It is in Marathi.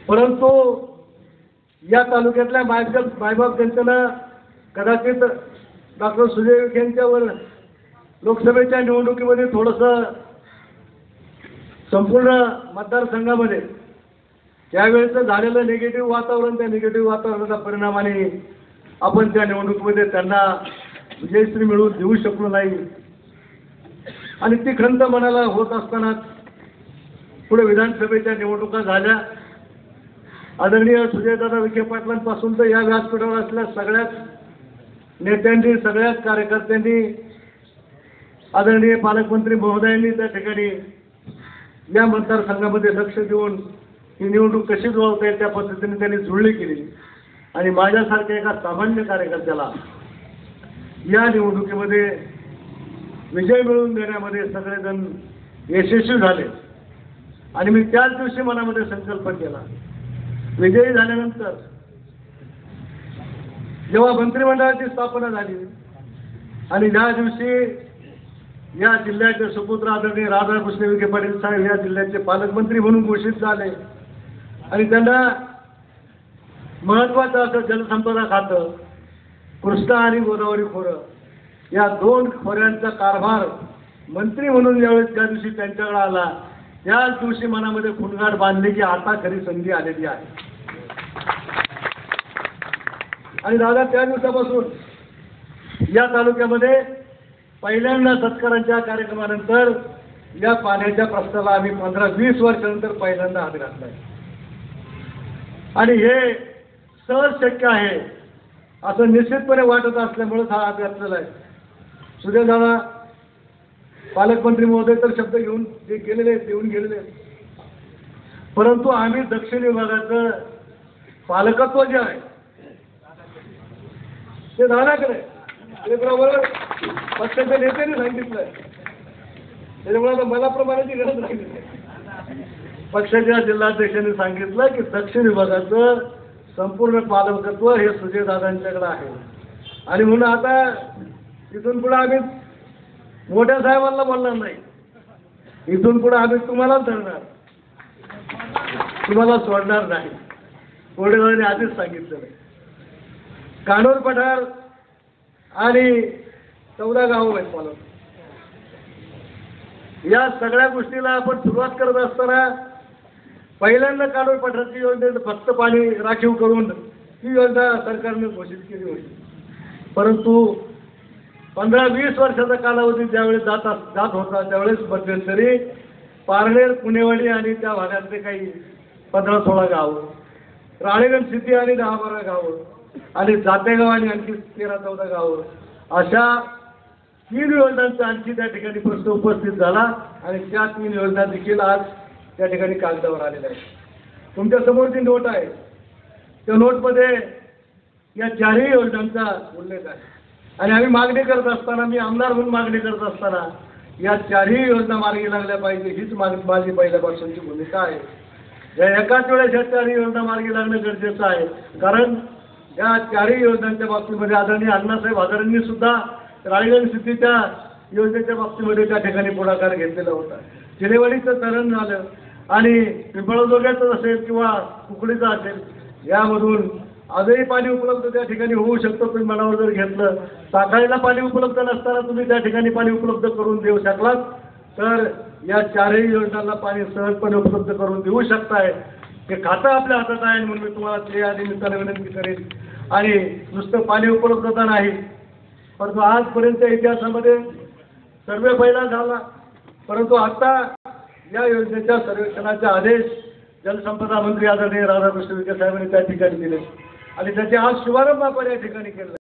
परंतु या तालुक्यातल्या मायबाप जनतेनं कदाचित डॉक्टर सुजय विखे यांच्यावर लोकसभेच्या निवडणुकीमध्ये थोडंसं संपूर्ण मतदारसंघामध्ये त्यावेळेचं झालेलं निगेटिव्ह वातावरण, त्या निगेटिव्ह वातावरणाचा परिणामाने आपण त्या निवडणुकीमध्ये त्यांना विजयश्री मिळवून देऊ शकलो नाही. आणि ती खंत मनाला होत असताना पुढे विधानसभेच्या निवडणुका झाल्या. आदरणीय सुजयदादा विखे पाटलांपासून तर या व्यासपीठावर असलेल्या सगळ्याच नेत्यांनी, सगळ्याच कार्यकर्त्यांनी, आदरणीय पालकमंत्री महोदयांनी त्या ठिकाणी या मतदारसंघामध्ये लक्ष देऊन ही निवडणूक कशी जुळवता येईल त्या पद्धतीने त्यांनी जुळणी केली. आणि माझ्यासारख्या एका सामान्य कार्यकर्त्याला या निवडणुकीमध्ये विजय मिळवून देण्यामध्ये सगळेजण यशस्वी झाले. आणि मी त्याच दिवशी मनामध्ये संकल्प केला, विजयी झाल्यानंतर जेव्हा मंत्रिमंडळाची स्थापना झाली आणि ज्या दिवशी या जिल्ह्याचे सुपुत्र आदरणीय राधाकृष्ण विखे पाटील साहेब या जिल्ह्याचे पालकमंत्री म्हणून घोषित झाले आणि त्यांना महत्वाचं असं जलसंपदा खातं, कृष्णा आणि गोदावरी खोरं या दोन खोऱ्यांचा कारभार मंत्री म्हणून ज्यावेळेस त्या दिवशी त्यांच्याकडे आला त्याच दिवशी मनामध्ये खुणगाठ बांधली की आता खरी संधी आलेली आहे. आणि दादा त्या दिवसापासून या तालुक्यामध्ये पहिल्यांदा सत्कारांच्या कार्यक्रमानंतर या पाण्याच्या प्रश्नाला आम्ही 15-20 वर्षानंतर पहिल्यांदा हात घातलाय. आणि हे सहज शक्य आहे असं निश्चितपणे वाटत असल्यामुळेच हा हात घातलेला आहे. सुजयदादा पालकमंत्री महोदय तर शब्द घेऊन ते गेलेले आहेत, येऊन गेलेले आहेत. परंतु आम्ही दक्षिण विभागाचं पालकत्व जे आहे ते दादाकडे ते बरोबर पक्षाच्या नेत्याने सांगितलंय. त्याच्यामुळे आता मला प्रमाणाची गरज राहिली नाही. पक्षाच्या जिल्हाध्यक्षांनी सांगितलं की दक्षिण विभागाचं संपूर्ण पालकत्व हे सुजयदादांच्याकडे आहे. आणि म्हणून आता इथून पुढे आम्ही मोठ्या साहेबांना बोलणार नाही, इथून पुढे आम्ही तुम्हालाच धरणार, तुम्हाला सोडणार नाही. कोडेदादांनी आधीच सांगितलं. कानोर पठार आणि 14 गावं आहेत पालक. या सगळ्या गोष्टीला आपण सुरुवात करत असताना पहिल्यांदा कानोर पठारची योजनेत फक्त पाणी राखीव करून ही योजना सरकारने घोषित केली होती. परंतु 15-20 वर्षाचा कालावधी ज्यावेळेस जात होता त्यावेळेस मध्यंतरी पारनेर, पुणेवाडी आणि त्या भागातले काही 15-16 गावं, राळेगण सिद्धी आणि 10-12 गावं आणि जातेगाव आणि आणखी 13-14 गावं अशा 3 योजनांचा आणखी त्या ठिकाणी प्रश्न उपस्थित झाला. आणि त्या 3 योजना देखील आज त्या ठिकाणी कागदावर आलेल्या आहेत. तुमच्या समोर जी नोट आहे त्या नोटमध्ये या 4ही योजनांचा उल्लेख आहे. आणि आम्ही मागणी करत असताना, मी आमदार म्हणून मागणी करत असताना या 4ही योजना मार्गी लागल्या पाहिजे हीच माझी पहिल्यापासूनची भूमिका आहे. या एकाच वेळेस या 4ही योजना मार्गी लागणं गरजेचं आहे. कारण या 4ही योजनांच्या बाबतीमध्ये आदरणीय अण्णासाहेब हजारेंनी सुद्धा राळेगण सिद्धीच्या योजनेच्या बाबतीमध्ये त्या ठिकाणी पुढाकार घेतलेला होता. चिरेवाडीचं धरण झालं आणि पिंपळजोग्याचं असेल किंवा कुकडीचं असेल यामधून आजही पाणी उपलब्ध त्या ठिकाणी होऊ शकतं. तुम्ही मनावर जर घेतलं, साखळीला पाणी उपलब्ध नसताना तुम्ही त्या ठिकाणी पाणी उपलब्ध करून देऊ शकलात तर या 4ही योजनांना पाणी सहजपणे उपलब्ध करून देऊ शकताय. हे खातं आपल्या हातात आहे म्हणून मी तुम्हाला या निमित्ताने विनंती करेन. आणि नुसतं पाणी उपलब्धता नाही, परंतु आजपर्यंत इतिहासामध्ये सर्वे पहिला झाला. परंतु आता या योजनेच्या सर्वेक्षणाचे आदेश जलसंपदा मंत्री आदरणीय राधाकृष्ण विखे साहेबांनी त्या ठिकाणी दिले आणि त्याचे आज शुभारंभ आपण या ठिकाणी केला.